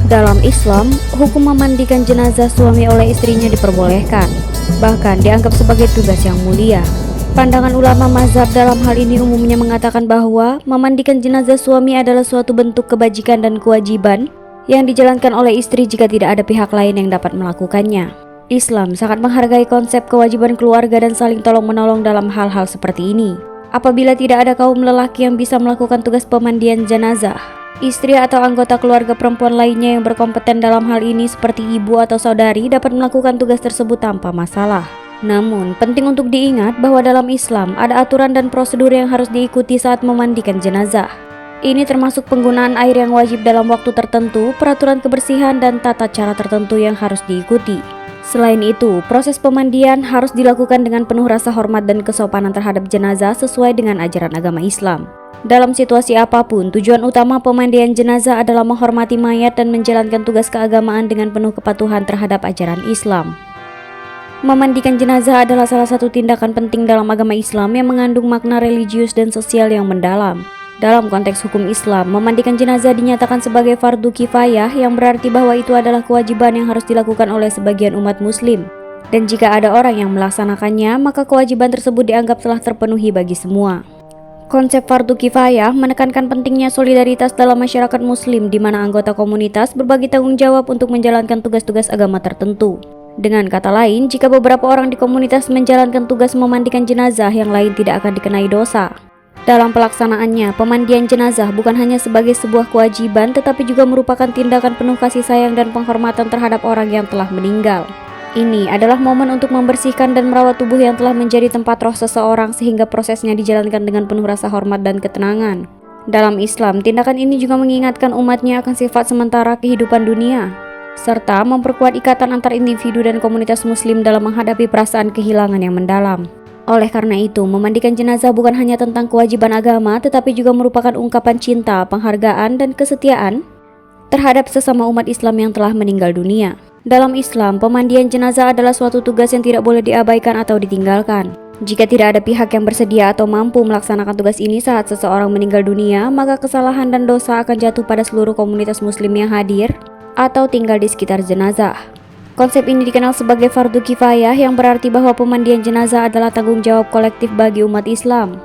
Dalam Islam, hukum memandikan jenazah suami oleh istrinya diperbolehkan, bahkan dianggap sebagai tugas yang mulia. Pandangan ulama mazhab dalam hal ini umumnya mengatakan bahwa memandikan jenazah suami adalah suatu bentuk kebajikan dan kewajiban yang dijalankan oleh istri jika tidak ada pihak lain yang dapat melakukannya. Islam sangat menghargai konsep kewajiban keluarga dan saling tolong-menolong dalam hal-hal seperti ini. Apabila tidak ada kaum lelaki yang bisa melakukan tugas pemandian jenazah, istri atau anggota keluarga perempuan lainnya yang berkompeten dalam hal ini seperti ibu atau saudari dapat melakukan tugas tersebut tanpa masalah. Namun, penting untuk diingat bahwa dalam Islam ada aturan dan prosedur yang harus diikuti saat memandikan jenazah. Ini termasuk penggunaan air yang wajib dalam waktu tertentu, peraturan kebersihan dan tata cara tertentu yang harus diikuti. Selain itu, proses pemandian harus dilakukan dengan penuh rasa hormat dan kesopanan terhadap jenazah sesuai dengan ajaran agama Islam. Dalam situasi apapun, tujuan utama pemandian jenazah adalah menghormati mayat dan menjalankan tugas keagamaan dengan penuh kepatuhan terhadap ajaran Islam. Memandikan jenazah adalah salah satu tindakan penting dalam agama Islam yang mengandung makna religius dan sosial yang mendalam. Dalam konteks hukum Islam, memandikan jenazah dinyatakan sebagai fardu kifayah yang berarti bahwa itu adalah kewajiban yang harus dilakukan oleh sebagian umat muslim. Dan jika ada orang yang melaksanakannya, maka kewajiban tersebut dianggap telah terpenuhi bagi semua. Konsep fardu kifayah menekankan pentingnya solidaritas dalam masyarakat muslim di mana anggota komunitas berbagi tanggung jawab untuk menjalankan tugas-tugas agama tertentu. Dengan kata lain, jika beberapa orang di komunitas menjalankan tugas memandikan jenazah, yang lain tidak akan dikenai dosa. Dalam pelaksanaannya, pemandian jenazah bukan hanya sebagai sebuah kewajiban tetapi juga merupakan tindakan penuh kasih sayang dan penghormatan terhadap orang yang telah meninggal. Ini adalah momen untuk membersihkan dan merawat tubuh yang telah menjadi tempat roh seseorang sehingga prosesnya dijalankan dengan penuh rasa hormat dan ketenangan. Dalam Islam, tindakan ini juga mengingatkan umatnya akan sifat sementara kehidupan dunia, serta memperkuat ikatan antar individu dan komunitas muslim dalam menghadapi perasaan kehilangan yang mendalam. Oleh karena itu, memandikan jenazah bukan hanya tentang kewajiban agama, tetapi juga merupakan ungkapan cinta, penghargaan, dan kesetiaan terhadap sesama umat Islam yang telah meninggal dunia. Dalam Islam, pemandian jenazah adalah suatu tugas yang tidak boleh diabaikan atau ditinggalkan. Jika tidak ada pihak yang bersedia atau mampu melaksanakan tugas ini saat seseorang meninggal dunia, maka kesalahan dan dosa akan jatuh pada seluruh komunitas muslim yang hadir atau tinggal di sekitar jenazah. Konsep ini dikenal sebagai fardu kifayah yang berarti bahwa pemandian jenazah adalah tanggung jawab kolektif bagi umat Islam.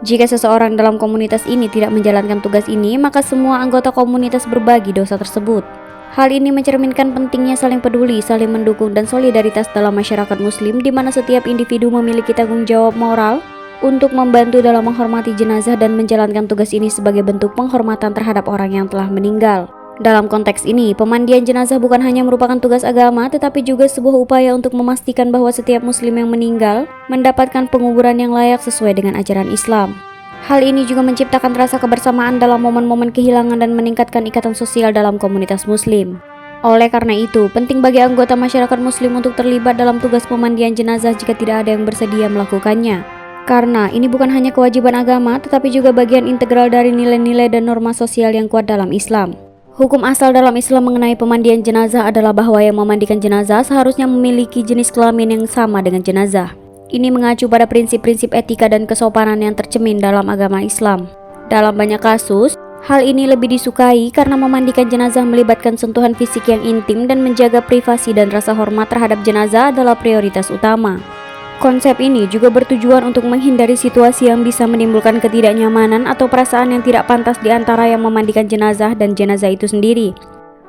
Jika seseorang dalam komunitas ini tidak menjalankan tugas ini, maka semua anggota komunitas berbagi dosa tersebut. Hal ini mencerminkan pentingnya saling peduli, saling mendukung, dan solidaritas dalam masyarakat muslim di mana setiap individu memiliki tanggung jawab moral untuk membantu dalam menghormati jenazah dan menjalankan tugas ini sebagai bentuk penghormatan terhadap orang yang telah meninggal. Dalam konteks ini, pemandian jenazah bukan hanya merupakan tugas agama, tetapi juga sebuah upaya untuk memastikan bahwa setiap muslim yang meninggal mendapatkan penguburan yang layak sesuai dengan ajaran Islam. Hal ini juga menciptakan rasa kebersamaan dalam momen-momen kehilangan dan meningkatkan ikatan sosial dalam komunitas muslim. Oleh karena itu, penting bagi anggota masyarakat muslim untuk terlibat dalam tugas pemandian jenazah jika tidak ada yang bersedia melakukannya. Karena ini bukan hanya kewajiban agama, tetapi juga bagian integral dari nilai-nilai dan norma sosial yang kuat dalam Islam. Hukum asal dalam Islam mengenai pemandian jenazah adalah bahwa yang memandikan jenazah seharusnya memiliki jenis kelamin yang sama dengan jenazah. Ini mengacu pada prinsip-prinsip etika dan kesopanan yang tercemin dalam agama Islam. Dalam banyak kasus, hal ini lebih disukai karena memandikan jenazah melibatkan sentuhan fisik yang intim dan menjaga privasi dan rasa hormat terhadap jenazah adalah prioritas utama. Konsep ini juga bertujuan untuk menghindari situasi yang bisa menimbulkan ketidaknyamanan atau perasaan yang tidak pantas di antara yang memandikan jenazah dan jenazah itu sendiri.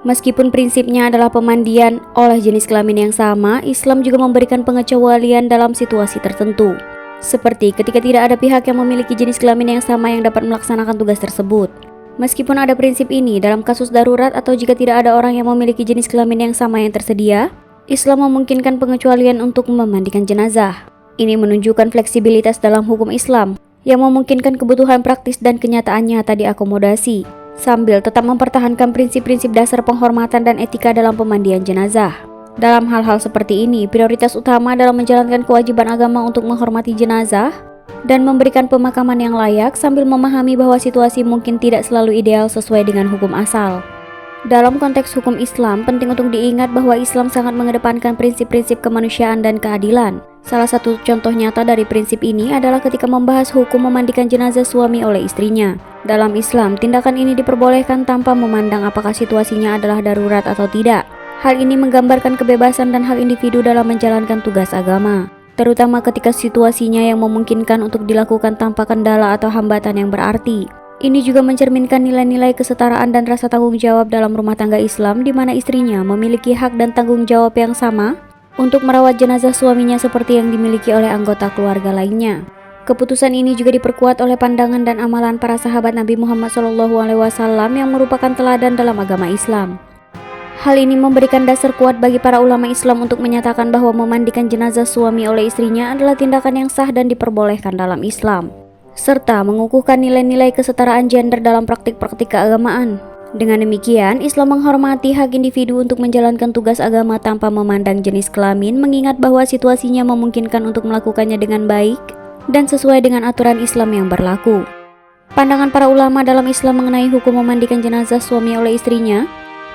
Meskipun prinsipnya adalah pemandian oleh jenis kelamin yang sama, Islam juga memberikan pengecualian dalam situasi tertentu. Seperti ketika tidak ada pihak yang memiliki jenis kelamin yang sama yang dapat melaksanakan tugas tersebut. Meskipun ada prinsip ini, dalam kasus darurat atau jika tidak ada orang yang memiliki jenis kelamin yang sama yang tersedia, Islam memungkinkan pengecualian untuk memandikan jenazah. Ini menunjukkan fleksibilitas dalam hukum Islam yang memungkinkan kebutuhan praktis dan kenyataan nyata diakomodasi, sambil tetap mempertahankan prinsip-prinsip dasar penghormatan dan etika dalam pemandian jenazah. Dalam hal-hal seperti ini, prioritas utama dalam menjalankan kewajiban agama untuk menghormati jenazah dan memberikan pemakaman yang layak sambil memahami bahwa situasi mungkin tidak selalu ideal sesuai dengan hukum asal. Dalam konteks hukum Islam, penting untuk diingat bahwa Islam sangat mengedepankan prinsip-prinsip kemanusiaan dan keadilan. Salah satu contoh nyata dari prinsip ini adalah ketika membahas hukum memandikan jenazah suami oleh istrinya. Dalam Islam, tindakan ini diperbolehkan tanpa memandang apakah situasinya adalah darurat atau tidak. Hal ini menggambarkan kebebasan dan hak individu dalam menjalankan tugas agama, terutama ketika situasinya yang memungkinkan untuk dilakukan tanpa kendala atau hambatan yang berarti. Ini juga mencerminkan nilai-nilai kesetaraan dan rasa tanggung jawab dalam rumah tangga Islam, di mana istrinya memiliki hak dan tanggung jawab yang sama untuk merawat jenazah suaminya seperti yang dimiliki oleh anggota keluarga lainnya. Keputusan ini juga diperkuat oleh pandangan dan amalan para sahabat Nabi Muhammad SAW yang merupakan teladan dalam agama Islam. Hal ini memberikan dasar kuat bagi para ulama Islam untuk menyatakan bahwa memandikan jenazah suami oleh istrinya adalah tindakan yang sah dan diperbolehkan dalam Islam, serta mengukuhkan nilai-nilai kesetaraan gender dalam praktik-praktik keagamaan. Dengan demikian, Islam menghormati hak individu untuk menjalankan tugas agama tanpa memandang jenis kelamin, mengingat bahwa situasinya memungkinkan untuk melakukannya dengan baik dan sesuai dengan aturan Islam yang berlaku. Pandangan para ulama dalam Islam mengenai hukum memandikan jenazah suami oleh istrinya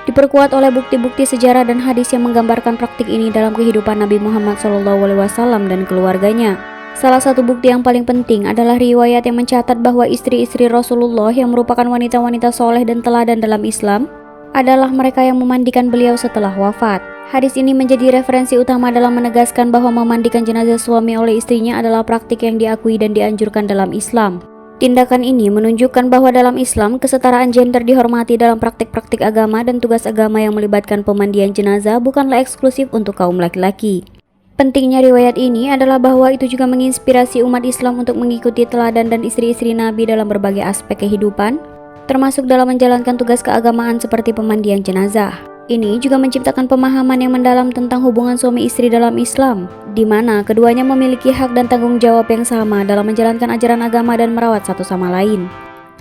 diperkuat oleh bukti-bukti sejarah dan hadis yang menggambarkan praktik ini dalam kehidupan Nabi Muhammad SAW dan keluarganya. Salah satu bukti yang paling penting adalah riwayat yang mencatat bahwa istri-istri Rasulullah yang merupakan wanita-wanita soleh dan teladan dalam Islam adalah mereka yang memandikan beliau setelah wafat. Hadis ini menjadi referensi utama dalam menegaskan bahwa memandikan jenazah suami oleh istrinya adalah praktik yang diakui dan dianjurkan dalam Islam. Tindakan ini menunjukkan bahwa dalam Islam, kesetaraan gender dihormati dalam praktik-praktik agama dan tugas agama yang melibatkan pemandian jenazah bukanlah eksklusif untuk kaum laki-laki. Pentingnya riwayat ini adalah bahwa itu juga menginspirasi umat Islam untuk mengikuti teladan dan istri-istri Nabi dalam berbagai aspek kehidupan, termasuk dalam menjalankan tugas keagamaan seperti pemandian jenazah. Ini juga menciptakan pemahaman yang mendalam tentang hubungan suami istri dalam Islam, di mana keduanya memiliki hak dan tanggung jawab yang sama dalam menjalankan ajaran agama dan merawat satu sama lain.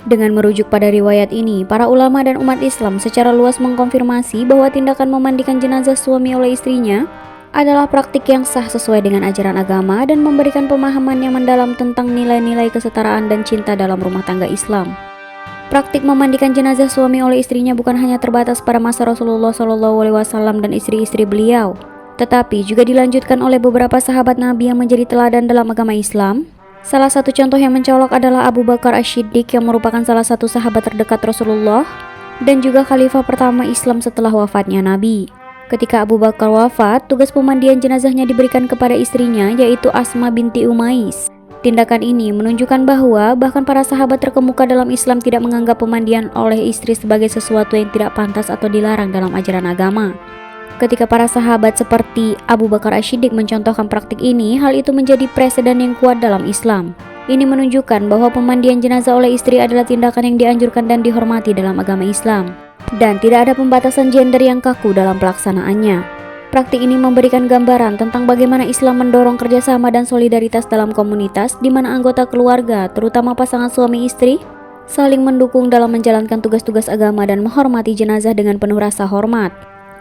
Dengan merujuk pada riwayat ini, para ulama dan umat Islam secara luas mengkonfirmasi bahwa tindakan memandikan jenazah suami oleh istrinya adalah praktik yang sah sesuai dengan ajaran agama dan memberikan pemahaman yang mendalam tentang nilai-nilai kesetaraan dan cinta dalam rumah tangga Islam. Praktik memandikan jenazah suami oleh istrinya bukan hanya terbatas pada masa Rasulullah SAW dan istri-istri beliau, tetapi juga dilanjutkan oleh beberapa sahabat Nabi yang menjadi teladan dalam agama Islam. Salah satu contoh yang mencolok adalah Abu Bakar Ash-Shiddiq yang merupakan salah satu sahabat terdekat Rasulullah dan juga khalifah pertama Islam setelah wafatnya Nabi. Ketika Abu Bakar wafat, tugas pemandian jenazahnya diberikan kepada istrinya, yaitu Asma binti Umais. Tindakan ini menunjukkan bahwa bahkan para sahabat terkemuka dalam Islam tidak menganggap pemandian oleh istri sebagai sesuatu yang tidak pantas atau dilarang dalam ajaran agama. Ketika para sahabat seperti Abu Bakar Ash-Shiddiq mencontohkan praktik ini, hal itu menjadi preseden yang kuat dalam Islam. Ini menunjukkan bahwa pemandian jenazah oleh istri adalah tindakan yang dianjurkan dan dihormati dalam agama Islam, dan tidak ada pembatasan gender yang kaku dalam pelaksanaannya. Praktik ini memberikan gambaran tentang bagaimana Islam mendorong kerjasama dan solidaritas dalam komunitas, di mana anggota keluarga, terutama pasangan suami istri, saling mendukung dalam menjalankan tugas-tugas agama dan menghormati jenazah dengan penuh rasa hormat.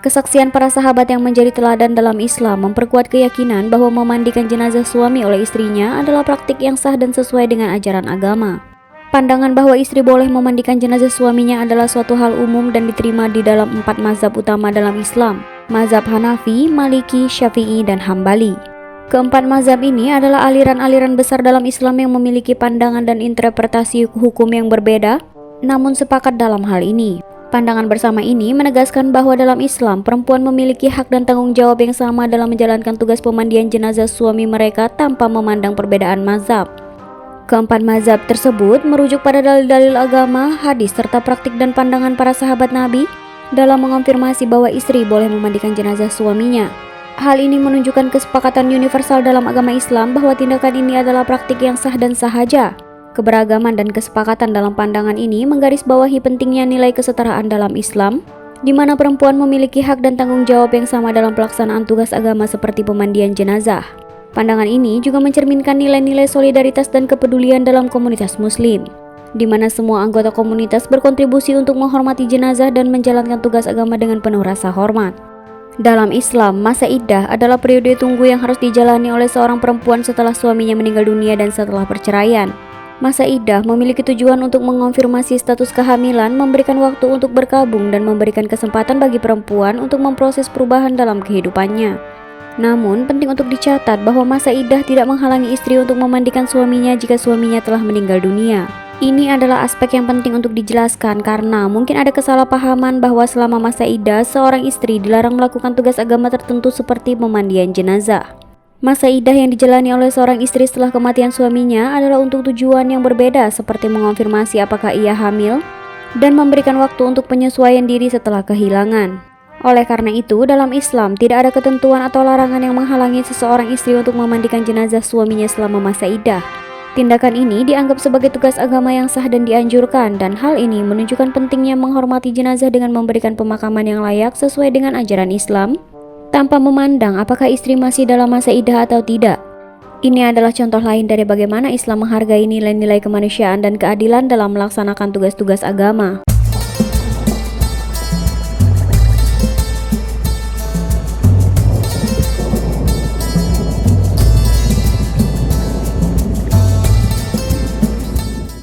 Kesaksian para sahabat yang menjadi teladan dalam Islam memperkuat keyakinan bahwa memandikan jenazah suami oleh istrinya adalah praktik yang sah dan sesuai dengan ajaran agama. Pandangan bahwa istri boleh memandikan jenazah suaminya adalah suatu hal umum dan diterima di dalam 4 mazhab utama dalam Islam, mazhab Hanafi, Maliki, Syafi'i, dan Hambali. Keempat mazhab ini adalah aliran-aliran besar dalam Islam yang memiliki pandangan dan interpretasi hukum yang berbeda, namun sepakat dalam hal ini. Pandangan bersama ini menegaskan bahwa dalam Islam, perempuan memiliki hak dan tanggung jawab yang sama dalam menjalankan tugas pemandian jenazah suami mereka tanpa memandang perbedaan mazhab. Keempat mazhab tersebut merujuk pada dalil-dalil agama, hadis, serta praktik dan pandangan para sahabat Nabi dalam mengonfirmasi bahwa istri boleh memandikan jenazah suaminya. Hal ini menunjukkan kesepakatan universal dalam agama Islam bahwa tindakan ini adalah praktik yang sah dan sahaja. Keberagaman dan kesepakatan dalam pandangan ini menggarisbawahi pentingnya nilai kesetaraan dalam Islam, di mana perempuan memiliki hak dan tanggung jawab yang sama dalam pelaksanaan tugas agama seperti pemandian jenazah. Pandangan ini juga mencerminkan nilai-nilai solidaritas dan kepedulian dalam komunitas Muslim, di mana semua anggota komunitas berkontribusi untuk menghormati jenazah dan menjalankan tugas agama dengan penuh rasa hormat. Dalam Islam, masa iddah adalah periode tunggu yang harus dijalani oleh seorang perempuan setelah suaminya meninggal dunia dan setelah perceraian. Masa iddah memiliki tujuan untuk mengonfirmasi status kehamilan, memberikan waktu untuk berkabung, dan memberikan kesempatan bagi perempuan untuk memproses perubahan dalam kehidupannya. Namun, penting untuk dicatat bahwa masa iddah tidak menghalangi istri untuk memandikan suaminya jika suaminya telah meninggal dunia. Ini adalah aspek yang penting untuk dijelaskan karena mungkin ada kesalahpahaman bahwa selama masa iddah, seorang istri dilarang melakukan tugas agama tertentu seperti pemandian jenazah. Masa iddah yang dijalani oleh seorang istri setelah kematian suaminya adalah untuk tujuan yang berbeda seperti mengonfirmasi apakah ia hamil dan memberikan waktu untuk penyesuaian diri setelah kehilangan. Oleh karena itu, dalam Islam tidak ada ketentuan atau larangan yang menghalangi seseorang istri untuk memandikan jenazah suaminya selama masa iddah. Tindakan ini dianggap sebagai tugas agama yang sah dan dianjurkan, dan hal ini menunjukkan pentingnya menghormati jenazah dengan memberikan pemakaman yang layak sesuai dengan ajaran Islam, tanpa memandang apakah istri masih dalam masa iddah atau tidak. Ini adalah contoh lain dari bagaimana Islam menghargai nilai-nilai kemanusiaan dan keadilan dalam melaksanakan tugas-tugas agama.